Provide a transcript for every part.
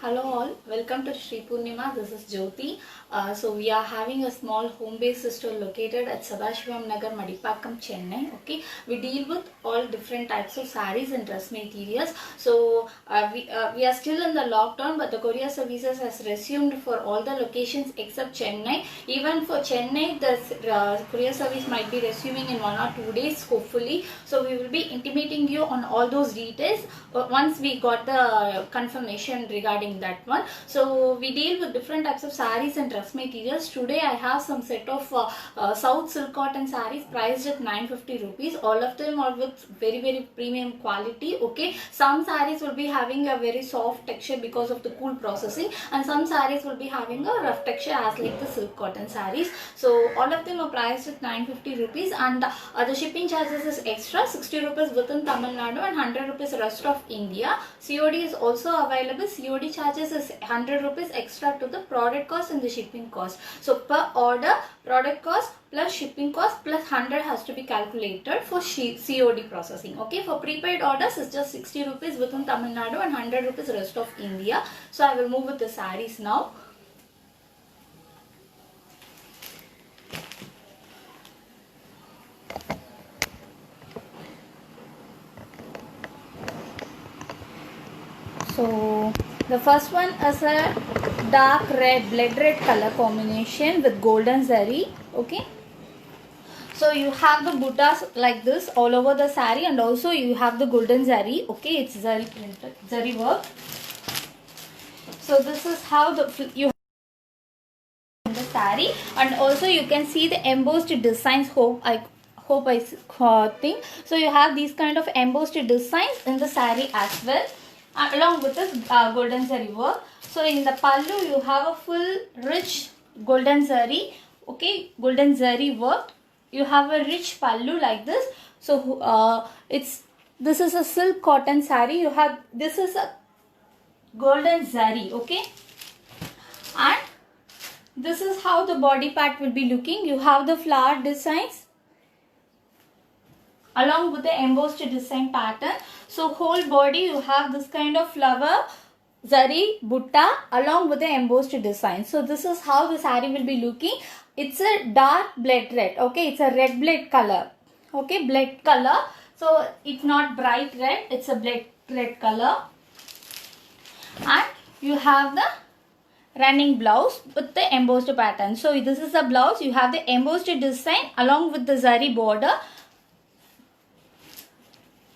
Hello all, welcome to Sri Purnima. This is Jyoti. So we are having a small home-based store located at Sadashivam Nagar, Madipakam, Chennai. Okay, we deal with all different types of sarees and dress materials. So we are still in the lockdown, but the courier services has resumed for all the locations except Chennai. Even for Chennai, the courier service might be resuming in 1 or 2 days, hopefully. So we will be intimating you on all those details once we got the confirmation regarding that one. So we deal with different types of sarees and dress materials. Today I have some set of South silk cotton sarees priced at 950 rupees. All of them are with very premium quality. Okay, some sarees will be having a very soft texture because of the cool processing, and some sarees will be having a rough texture as like the silk cotton sarees. So all of them are priced at 950 rupees, and the shipping charges is extra 60 rupees within Tamil Nadu and 100 rupees rest of India. COD is also available. COD charges is 100 rupees extra to the product cost and the shipping cost. So per order, product cost plus shipping cost plus 100 has to be calculated for COD processing. Okay, for prepaid orders it's just 60 rupees within Tamil Nadu and 100 rupees rest of India. So I will move with the sarees now. So the first one is a dark red, blood red color combination with golden zari. Okay, so you have the buttas like this all over the saree, and also you have the golden zari. Okay, it's zari printed, zari work. So this is how you have the saree, and also you can see the embossed designs. Hope I think so. You have these kind of embossed designs in the saree as well, along with this golden zari work. So in the pallu you have a full rich golden zari. Okay, golden zari work. You have a rich pallu like this. So this is a silk cotton saree. You have, this is a golden zari. Okay, and this is how the body part will be looking. You have the flower designs along with the embossed design pattern. So whole body you have this kind of flower zari butta along with the embossed design. So this is how the saree will be looking. It's a dark blood red. Okay, it's a red blood color. Okay, blood color. So it's not bright red, it's a blood red color. And you have the running blouse with the embossed pattern. So this is the blouse. You have the embossed design along with the zari border.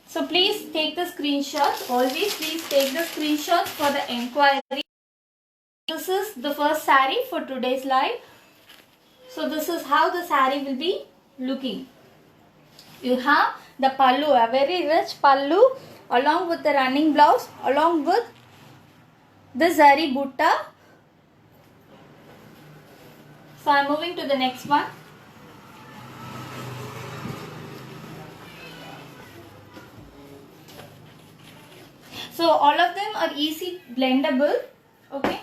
So please take the screenshots. Always please take the screenshots for the enquiry. This is the first saree for today's live. So this is how the saree will be looking. You have the pallu, a very rich pallu along with the running blouse, along with the zari butta. So I am moving to the next one. So all of them are easy blendable. Okay,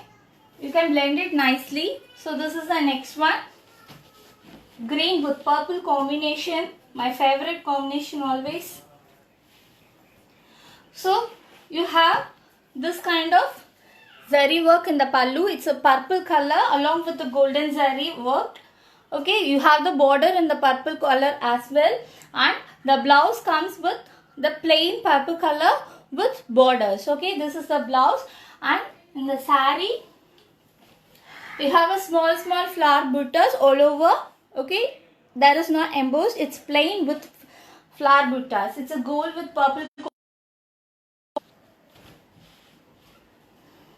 you can blend it nicely. So this is the next one. Green with purple combination, my favorite combination always. So you have this kind of zari work in the pallu. It's a purple color along with the golden zari work. Okay, you have the border in the purple color as well, and the blouse comes with the plain purple color with borders. Okay, this is the blouse, and in the saree you have a small flower buttas all over. Okay, there is no embossed, it's plain with flower buttas. It's a gold with purple.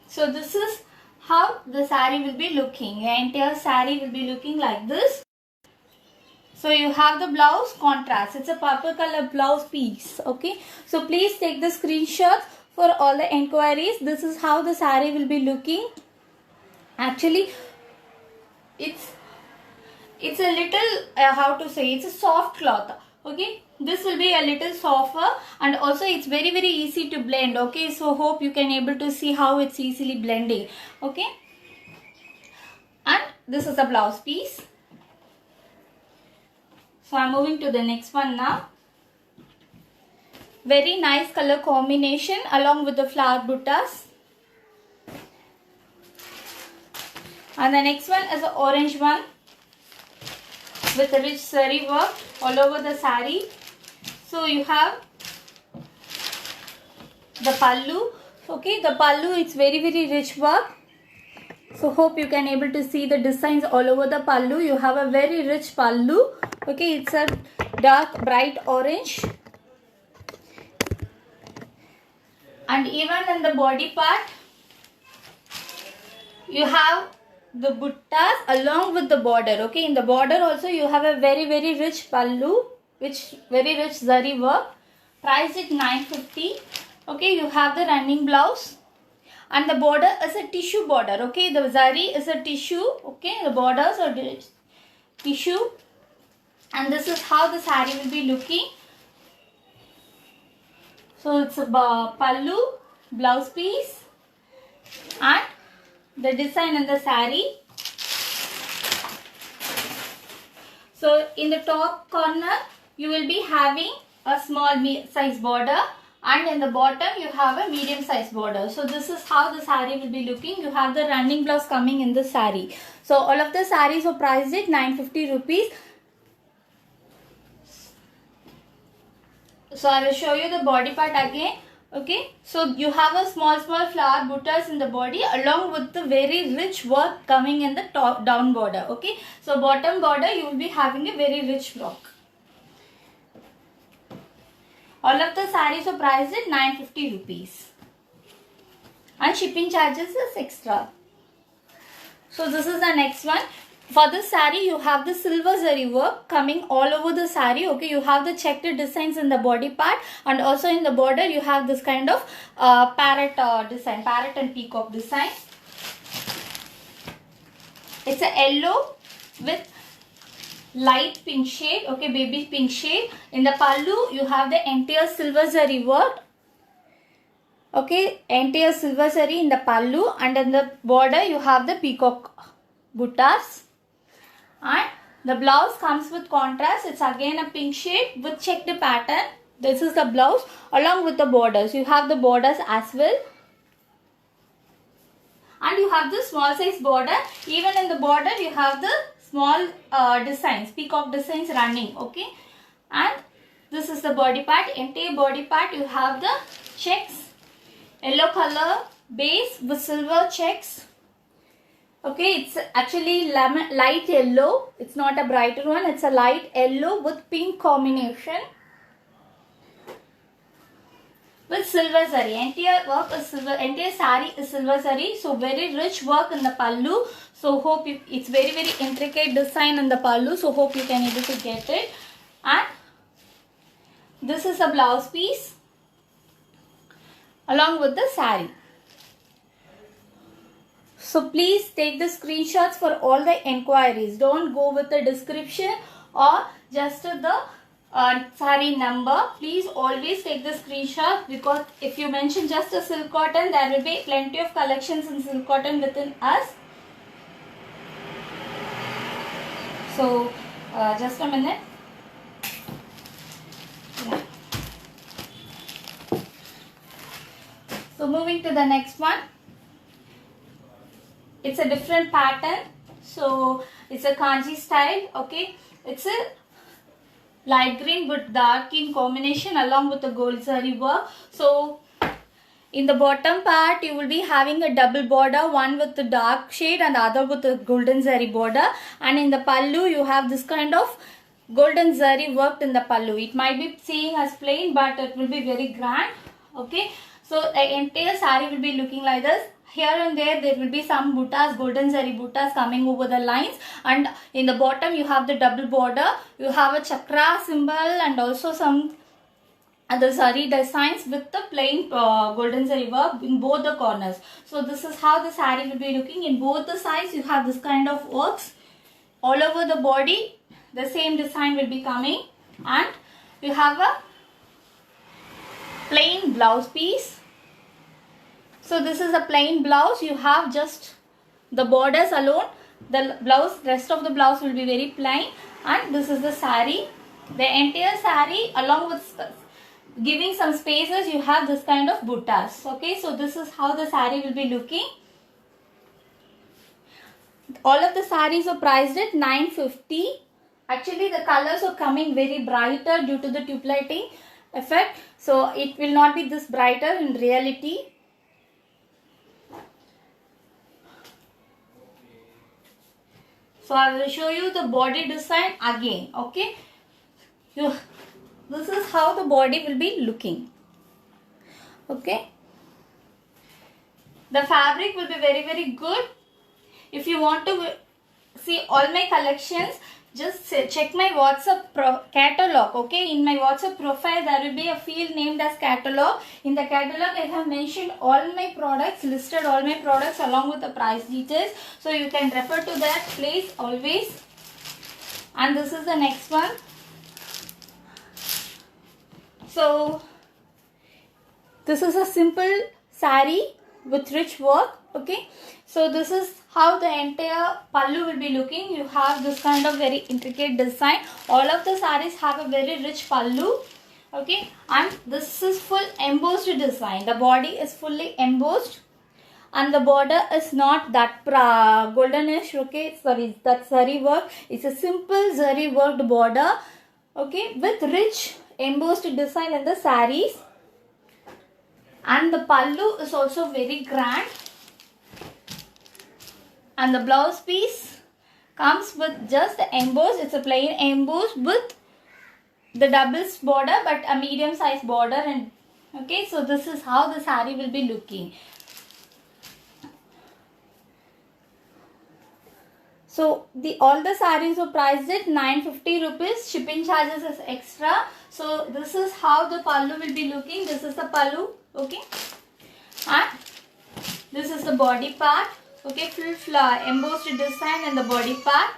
So this is how the saree will be looking. The entire saree will be looking like this. So you have the blouse contrast. It's a purple color blouse piece. Okay, so please take the screenshots for all the enquiries. This is how the saree will be looking. Actually, it's a little how to say, it's a soft cloth. Okay, this will be a little softer, and also it's very easy to blend. Okay, so hope you can able to see how it's easily blending. Okay, and this is the blouse piece. So I'm moving to the next one now. Very nice color combination along with the flower buttas. And the next one is the orange one with a rich zari work all over the saree. So you have the pallu. Okay, the pallu, it's very rich work. So hope you can able to see the designs all over the pallu. You have a very rich pallu. Okay, it's a dark bright orange. And even in the body part, you have the buttas along with the border. Okay, in the border also you have a very rich pallu, which very rich zari work. Price it 950. Okay, you have the running blouse. And the border is a tissue border. Okay, the zari is a tissue. Okay, the borders are tissue. And this is how the saree will be looking. So it's a pallu, blouse piece, and the design in the saree. So in the top corner, you will be having a small size border. And in the bottom you have a medium size border. So this is how the saree will be looking. You have the running blouse coming in the saree. So all of the sarees are priced at 950 rupees. So I will show you the body part again. Okay, so you have a small flower buttas in the body along with the very rich work coming in the top down border. Okay, so bottom border you will be having a very rich work. All of the sarees are priced at 950 rupees. And shipping charges is extra. So this is the next one. For this saree, you have the silver zari work coming all over the saree. Okay, you have the checked designs in the body part, and also in the border you have this kind of parrot design, parrot and peacock design. It's a yellow with light pink shade. Okay, baby pink shade. In the pallu, you have the entire silver zari work. Okay, entire silver zari in the pallu, and in the border you have the peacock buttas. And the blouse comes with contrast. It's again a pink shade with checked pattern. This is the blouse along with the borders. You have the borders as well. And you have the small size border. Even in the border you have the small designs, peacock designs running. Okay, and this is the body part. Entire body part you have the checks, yellow color base with silver checks. Okay, it's actually light yellow. It's not a brighter one. It's a light yellow with pink combination with silver zari. Entire work is silver. Entire saree is silver zari. So very rich work in the pallu. So hope it's very intricate design in the pallu. So hope you can able to get it. And this is a blouse piece along with the saree. So please take the screenshots for all the enquiries. Don't go with the description or just the saree number. Please always take the screenshot, because if you mention just a silk cotton, there will be plenty of collections in silk cotton within us. So just a minute. Yeah. So moving to the next one. It's a different pattern. So it's a kanji style. Okay, it's a light green but dark in combination along with the gold zari work. So in the bottom part you will be having a double border, one with the dark shade and the other with the golden zari border. And in the pallu you have this kind of golden zari worked in the pallu. It might be seeing as plain, but it will be very grand. Okay, so the entire saree will be looking like this. Here and there will be some buttas, golden zari buttas coming over the lines, and in the bottom you have the double border. You have a chakra symbol and also some other zari designs with the plain golden zari work in both the corners. So this is how the saree will be looking. In both the sides you have this kind of works all over the body. The same design will be coming, and you have a plain blouse piece. So this is a plain blouse. You have just the borders alone. The blouse, rest of the blouse will be very plain. And this is the saree. The entire saree, along with giving some spaces, you have this kind of buttas. Okay, so this is how the saree will be looking. All of the sarees are priced at 950. Actually, the colors are coming very brighter due to the tube lighting effect. So it will not be this brighter in reality. So I will show you the body design again. Okay. This is how the body will be looking. Okay. The fabric will be very, very good. If you want to see all my collections, just check my WhatsApp catalog. Okay, in my WhatsApp profile there will be a field named as catalog. In the catalog I have mentioned all my products, listed all my products along with the price details, so you can refer to that place always. And this is the next one. So this is a simple saree with rich work. Okay, so this is how the entire pallu will be looking. You have this kind of very intricate design. All of the sarees have a very rich pallu. Okay, and this is full embossed design. The body is fully embossed and the border is not that goldenish. Okay, sorry, that zari work. It's a simple zari worked border. Okay, with rich embossed design in the sarees. And the pallu is also very grand. And the blouse piece comes with just the emboss. It's a plain emboss with the doubles border but a medium size border. And okay, so this is how the saree will be looking. So all the sarees are priced at 950 rupees. Shipping charges is extra. So this is how the pallu will be looking. This is the pallu. Okay, and this is the body part. Okay, full embossed design in the body part.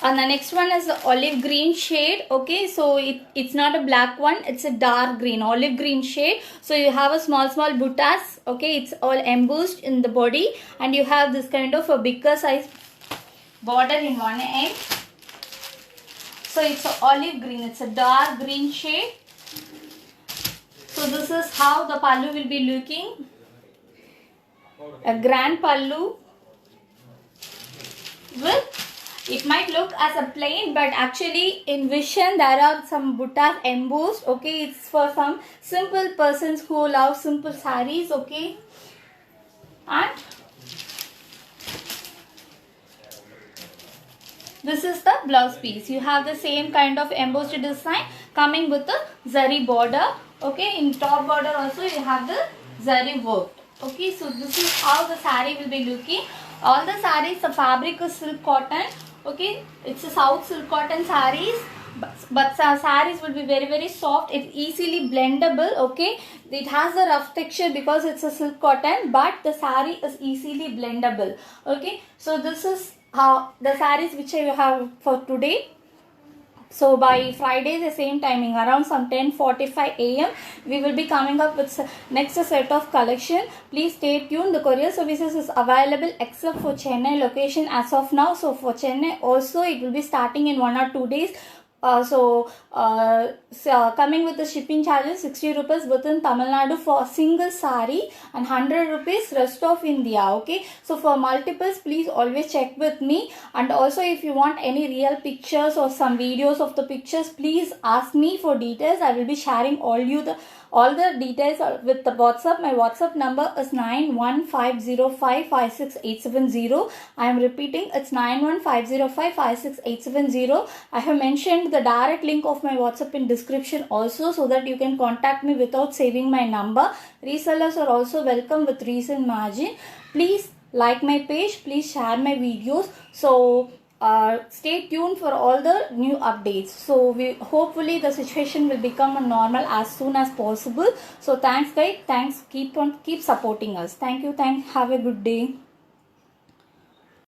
And the next one is the olive green shade. Okay, so it's not a black one, it's a dark green, olive green shade. So you have a small buttas. Okay, it's all embossed in the body and you have this kind of a bigger size border in one end. So it's a olive green, it's a dark green shade. So this is how the pallu will be looking. A grand pallu with, it might look as a plain, but actually in vision there are some buttas embossed. Okay, it's for some simple persons who love simple sarees. Okay, and this is the blouse piece. You have the same kind of embossed design coming with the zari border. Okay, in top border also you have the zari work. Okay, so this is how the saree will be looking. All the sarees, the fabric is silk cotton. Okay, it's a south silk cotton sarees, but sarees will be very, very soft. It's easily blendable. Okay, it has a rough texture because it's a silk cotton, but the saree is easily blendable. Okay, so this is how the sarees which I have for today. So by Friday the same timing around some 10:45 AM we will be coming up with next set of collection. Please stay tuned. The courier services is available except for Chennai location as of now. So for Chennai also it will be starting in 1 or 2 days. Coming with the shipping charges 60 rupees within Tamil Nadu for a single sari and 100 rupees rest of India. Okay, so for multiples please always check with me, and also if you want any real pictures or some videos of the pictures, please ask me for details. I will be sharing all the details with the WhatsApp. My WhatsApp number is 9150556870. I am repeating, it's 9150556870. I have mentioned the direct link of my WhatsApp in description also, so that you can contact me without saving my number. Resellers are also welcome with recent margin. Please like my page, please share my videos. So stay tuned for all the new updates. So hopefully the situation will become normal as soon as possible. So thanks guys, thanks, keep supporting us. Thank you, have a good day.